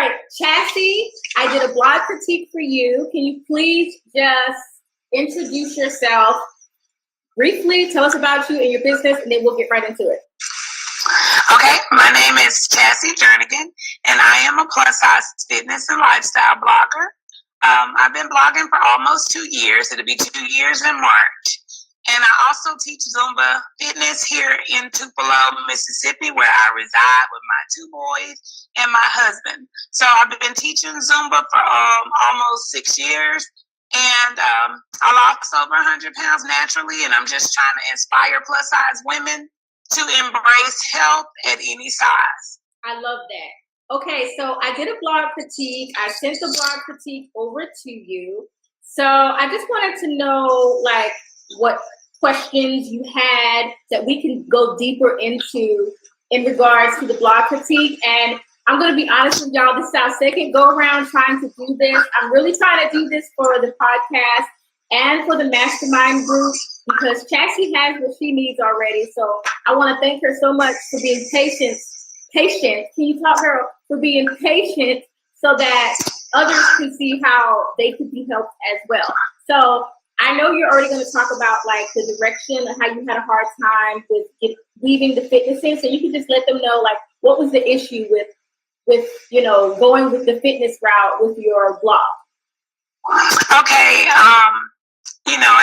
right, Chasi, I did a blog critique for you. Can you please just introduce yourself briefly? Tell us about you and your business, and then we'll get right into it. Okay, my name is Chasi Jernigan, and I am a plus-size fitness and lifestyle blogger. I've been blogging for almost 2 years. It'll be 2 years in March. And I also teach Zumba fitness here in Tupelo, Mississippi, where I reside with my 2 boys and my husband. So I've been teaching Zumba for almost 6 years. And I lost over 100 pounds naturally, and I'm just trying to inspire plus-size women to embrace health at any size. I love that. Okay, so I did a blog critique. I sent the blog critique over to you. So I just wanted to know, like, what questions you had that we can go deeper into in regards to the blog critique. And I'm going to be honest with y'all, this is our second go around trying to do this. I'm really trying to do this for the podcast and for the mastermind group because Chasi has what she needs already. So I want to thank her so much for being patient. Can you tell her for being patient so that others can see how they could be helped as well? So I know you're already going to talk about like the direction of how you had a hard time with leaving the fitness in. So you can just let them know like what was the issue with going with the fitness route with your blog. Okay,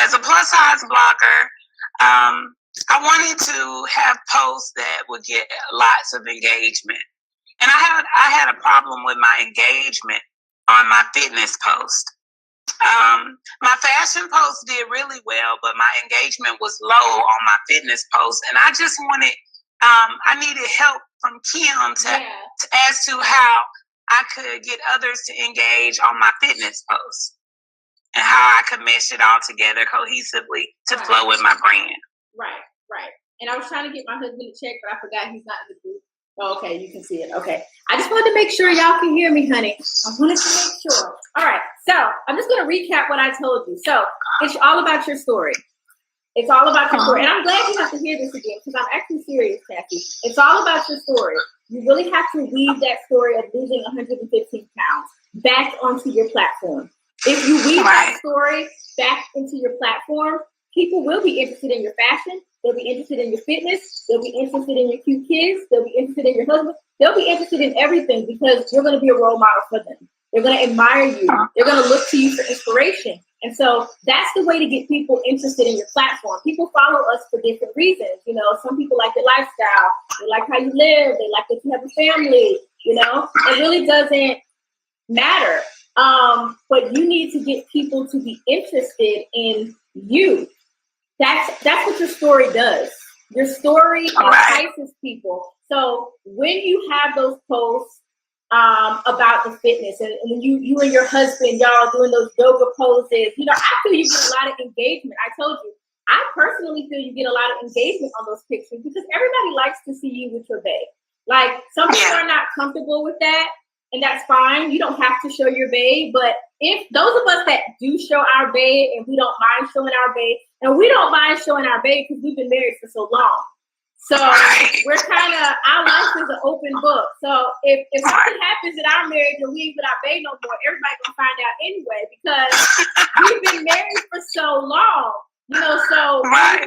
as a plus size blogger, I wanted to have posts that would get lots of engagement, and I had a problem with my engagement on my fitness post. My fashion post did really well, but my engagement was low on my fitness post, and I just wanted, I needed help from Kim as to how I could get others to engage on my fitness post and how I could mesh it all together cohesively to flow with my brand. Right. And I was trying to get my husband to check, but I forgot he's not in the group. Oh, okay, you can see it. Okay. I just wanted to make sure y'all can hear me, honey. I wanted to make sure. All right. So I'm just going to recap what I told you. So it's all about your story. It's all about your story. And I'm glad you have to hear this again because I'm actually serious, Chasi. It's all about your story. You really have to weave that story of losing 115 pounds back onto your platform. If you weave that story back into your platform, people will be interested in your fashion. They'll be interested in your fitness. They'll be interested in your cute kids. They'll be interested in your husband. They'll be interested in everything because you're going to be a role model for them. They're going to admire you. They're going to look to you for inspiration. And so that's the way to get people interested in your platform. People follow us for different reasons. Some people like your lifestyle. They like how you live. They like that you have a family. It really doesn't matter. But you need to get people to be interested in you. That's what your story does. Your story entices people. So when you have those posts about the fitness and when you and your husband, y'all doing those yoga poses, I feel you get a lot of engagement. I told you, I personally feel you get a lot of engagement on those pictures because everybody likes to see you with your babe. Like some people are not comfortable with that. And that's fine. You don't have to show your babe. But if those of us that do show our babe and we don't mind showing our babe, and we don't mind showing our babe because we've been married for so long. So we're our life is an open book. So if something happens in our marriage and we ain't with our babe no more, everybody's going to find out anyway because we've been married for so long. So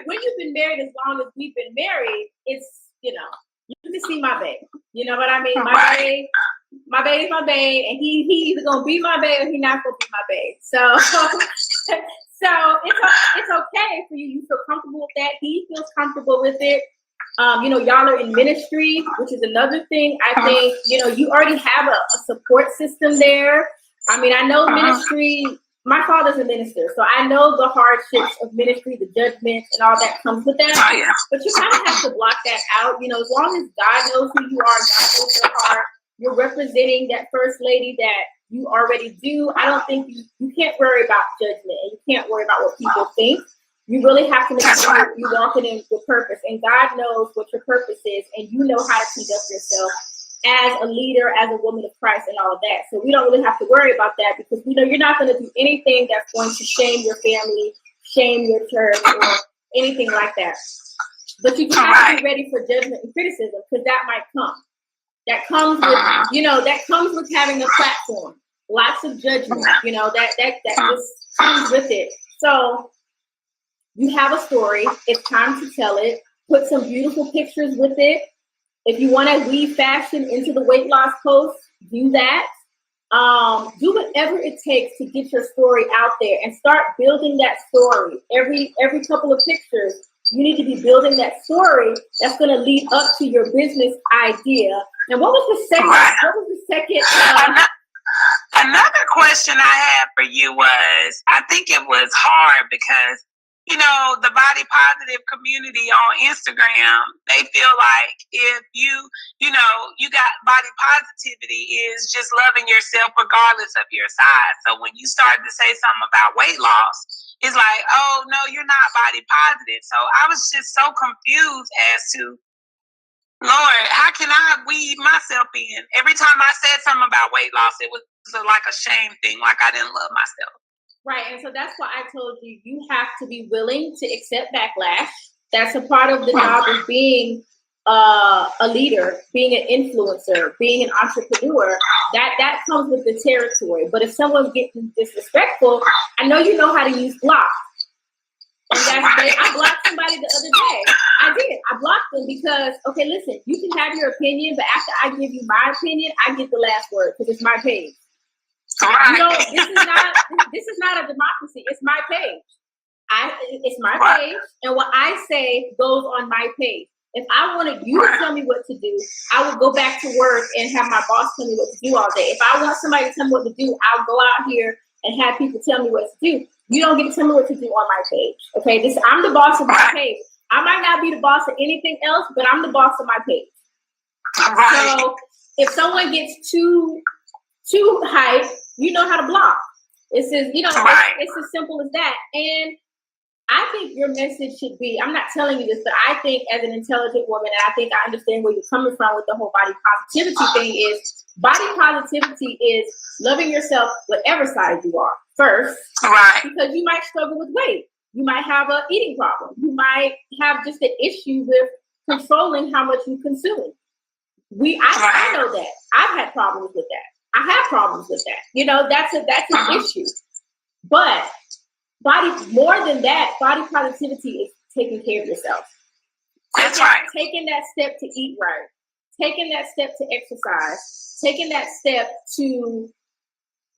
when you've been married as long as we've been married, it's, you can see my babe. You know what I mean? My babe is my babe, and he either gonna be my babe or he not gonna be my babe. So it's okay for you. You feel comfortable with that. He feels comfortable with it. Y'all are in ministry, which is another thing. I think you already have a support system there. I mean, I know ministry. My father's a minister, so I know the hardships of ministry, the judgments, and all that comes with that. But you kind of have to block that out. As long as God knows who you are, God knows your heart. You're representing that first lady that you already do. I don't think you can't worry about judgment and you can't worry about what people think. You really have to make sure you're walking in with purpose, and God knows what your purpose is, and you know how to conduct yourself as a leader, as a woman of Christ, and all of that. So we don't really have to worry about that because we know you're not going to do anything that's going to shame your family, shame your church, or anything like that. But you do have to be ready for judgment and criticism because that might come. That comes with, that comes with having a platform. Lots of judgment, that just comes with it. So you have a story. It's time to tell it. Put some beautiful pictures with it. If you want to weave fashion into the weight loss post, do that. Do whatever it takes to get your story out there and start building that story. Every couple of pictures, you need to be building that story that's going to lead up to your business idea. And what was the second? Right. What was the second? Another question I had for you was, I think it was hard because, the body positive community on Instagram, they feel like if you got body positivity is just loving yourself regardless of your size. So when you start to say something about weight loss, it's like, oh, no, you're not body positive. So I was just so confused as to, Lord, how can I weave myself in? Every time I said something about weight loss, it was like a shame thing, like I didn't love myself. Right, and so that's why I told you, you have to be willing to accept backlash. That's a part of the job of being a leader, being an influencer, being an entrepreneur. That comes with the territory. But if someone's getting disrespectful, I know you know how to use block. And I blocked somebody the other day. I did. I blocked them because, okay, listen, you can have your opinion, but after I give you my opinion, I get the last word because it's my page. This is not a democracy. It's my page. It's my page, and what I say goes on my page. If I wanted you to tell me what to do, I would go back to work and have my boss tell me what to do all day. If I want somebody to tell me what to do, I'll go out here and have people tell me what to do. You don't get to tell me what to do on my page. Okay, I'm the boss of my page. I might not be the boss of anything else, but I'm the boss of my page. Right. So if someone gets too hyped, you know how to block. It's as it's as simple as that. And I think your message should be, I'm not telling you this, but I think as an intelligent woman, and I think I understand where you're coming from with the whole body positivity thing, is body positivity is loving yourself whatever size you are first. Right. Because you might struggle with weight. You might have an eating problem. You might have just an issue with controlling how much you consume. I know that. I've had problems with that. I have problems with that. That's an issue. But more than that, body positivity is taking care of yourself. That's right. Taking that step to eat right. Taking that step to exercise. Taking that step to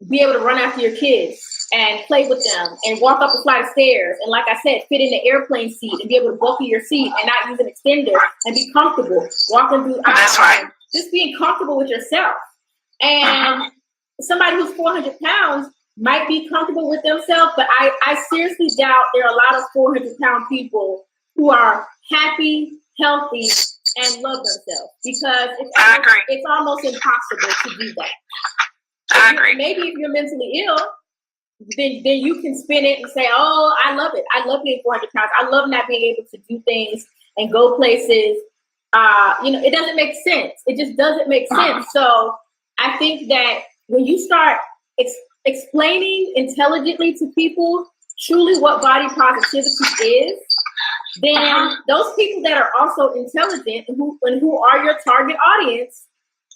be able to run after your kids and play with them and walk up a flight of stairs. And like I said, fit in the airplane seat and be able to buckle your seat and not use an extender and be comfortable walking through aisles. That's right. Just being comfortable with yourself. And somebody who's 400 pounds might be comfortable with themselves, but I seriously doubt there are a lot of 400-pound people who are happy, healthy, and love themselves, because it's almost impossible to do that. I agree. Maybe if you're mentally ill, then you can spin it and say, oh, I love it. I love being 400 pounds. I love not being able to do things and go places. It doesn't make sense. It just doesn't make sense. So I think that when you start explaining intelligently to people truly what body positivity is, then those people that are also intelligent and who are your target audience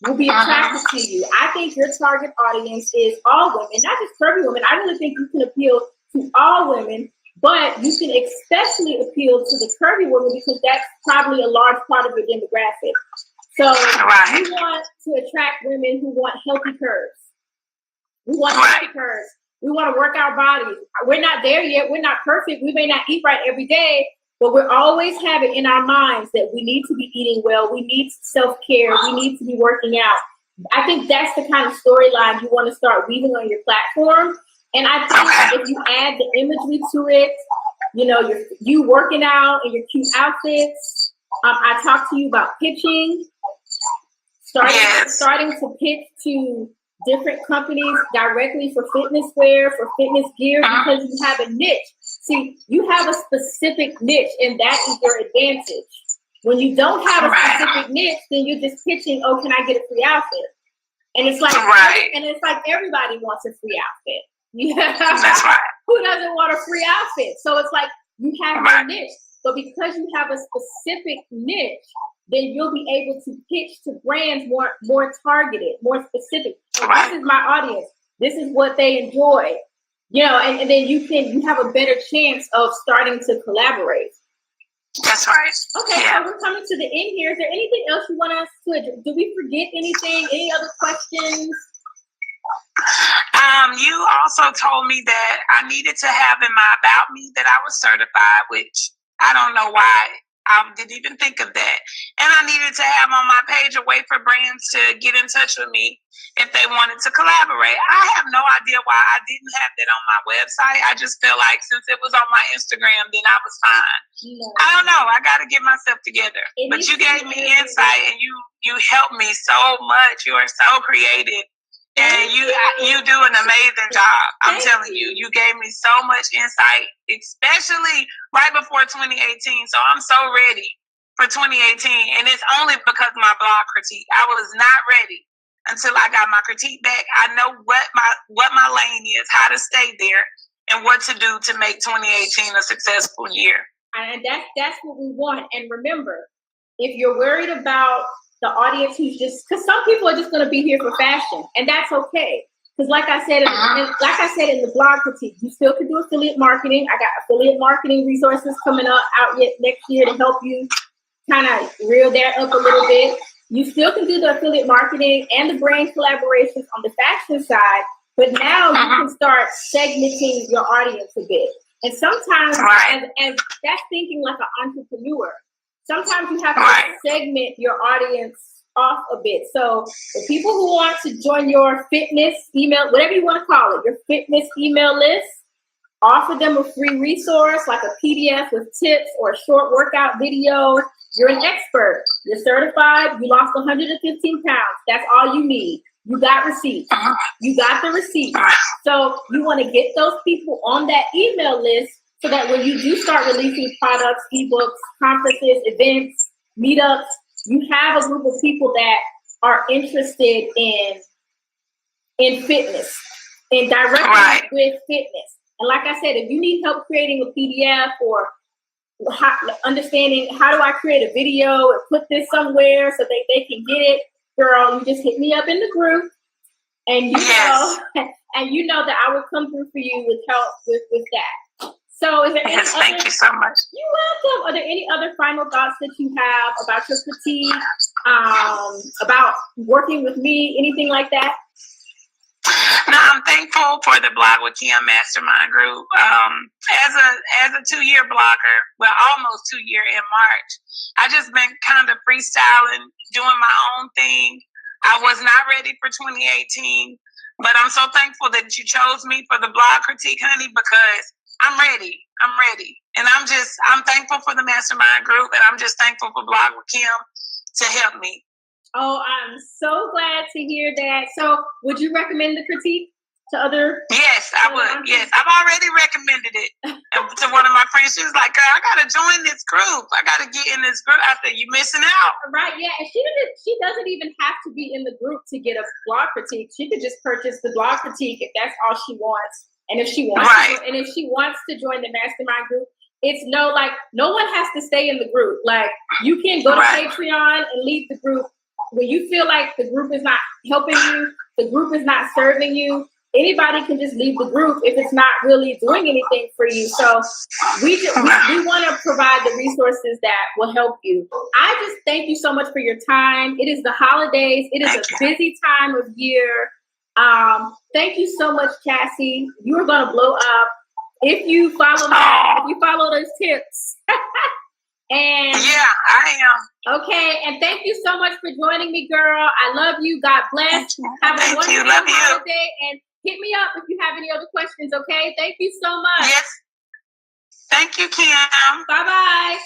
will be attracted to you. I think your target audience is all women, not just curvy women. I really think you can appeal to all women, but you can especially appeal to the curvy woman because that's probably a large part of your demographic. So we want to attract women who want healthy curves. We want healthy curves. We want to work our bodies. We're not there yet. We're not perfect. We may not eat right every day, but we're always having in our minds that we need to be eating well. We need self-care. We need to be working out. I think that's the kind of storyline you want to start weaving on your platform. And I think if you add the imagery to it, you working out in your cute outfits. I talked to you about pitching, starting to pitch to different companies directly for fitness wear, for fitness gear, because you have a niche. See, you have a specific niche, and that is your advantage. When you don't have a specific niche, then you're just pitching, oh, can I get a free outfit? And it's like, everybody wants a free outfit. That's right. Who doesn't want a free outfit? So it's like you have a niche, but because you have a specific niche, then you'll be able to pitch to brands more targeted, more specific. So this is my audience. This is what they enjoy. You know, and then you have a better chance of starting to collaborate. That's right. Okay, so we're coming to the end here. Is there anything else you want us to address? Do we forget anything? Any other questions? You also told me that I needed to have in my about me that I was certified, which I don't know why I didn't even think of that. And I needed to have on my page a way for brands to get in touch with me if they wanted to collaborate. I have no idea why I didn't have that on my website. I just feel like since it was on my Instagram, then I was fine. No. I don't know. I got to get myself together. But you gave me insight and you helped me so much. You are so creative. And you do an amazing job. I'm telling you, you gave me so much insight, especially right before 2018. So I'm so ready for 2018. And it's only because of my blog critique. I was not ready until I got my critique back. I know what my lane is, how to stay there, and what to do to make 2018 a successful year. And that's what we want. And remember, if you're worried about the audience who's just, because some people are just going to be here for fashion, and that's okay. Because like I said in the blog critique, you still can do affiliate marketing. I got affiliate marketing resources coming out yet next year to help you kind of reel that up a little bit. You still can do the affiliate marketing and the brand collaborations on the fashion side, but now you can start segmenting your audience a bit. And sometimes, as that's thinking like an entrepreneur, sometimes you have to segment your audience off a bit. So the people who want to join your fitness email, whatever you want to call it, your fitness email list, offer them a free resource like a PDF with tips or a short workout video. You're an expert. You're certified. You lost 115 pounds. That's all you need. You got receipts. You got the receipts. So you want to get those people on that email list so that when you do start releasing products, ebooks, conferences, events, meetups, you have a group of people that are interested in fitness, in directly with fitness. And like I said, if you need help creating a PDF or understanding how do I create a video and put this somewhere so they can get it, girl, you just hit me up in the group, and you know that I will come through for you with help with that. So is there any thank you so much. You're welcome. Are there any other final thoughts that you have about your critique, about working with me, anything like that? No, I'm thankful for the Blog with Kim Mastermind group. As a 2-year blogger, well, almost 2 year in March, I just been kind of freestyling, doing my own thing. I was not ready for 2018, but I'm so thankful that you chose me for the blog critique, honey, because I'm ready. And I'm thankful for the mastermind group, and I'm just thankful for Blog with Kim to help me. Oh, I'm so glad to hear that. So would you recommend the critique to other? Yes, I would. Yes, I've already recommended it to one of my friends. She was like, girl, I got to join this group. I got to get in this group. I said, you missing out. Right, yeah. And she doesn't even have to be in the group to get a blog critique. She could just purchase the blog critique if that's all she wants. And if she wants to join the mastermind group, it's no one has to stay in the group. Like, you can go to Patreon and leave the group. When you feel like the group is not helping you, the group is not serving you, anybody can just leave the group if it's not really doing anything for you. So we want to provide the resources that will help you. I just thank you so much for your time. It is the holidays. It is a busy time of year. Thank you so much, Chasi. You are going to blow up if you follow those tips. And yeah, I am. Okay, and thank you so much for joining me, girl. I love you. God bless. Have a wonderful holiday, and hit me up if you have any other questions, okay? Thank you so much. Yes. Thank you, Kim. Bye-bye.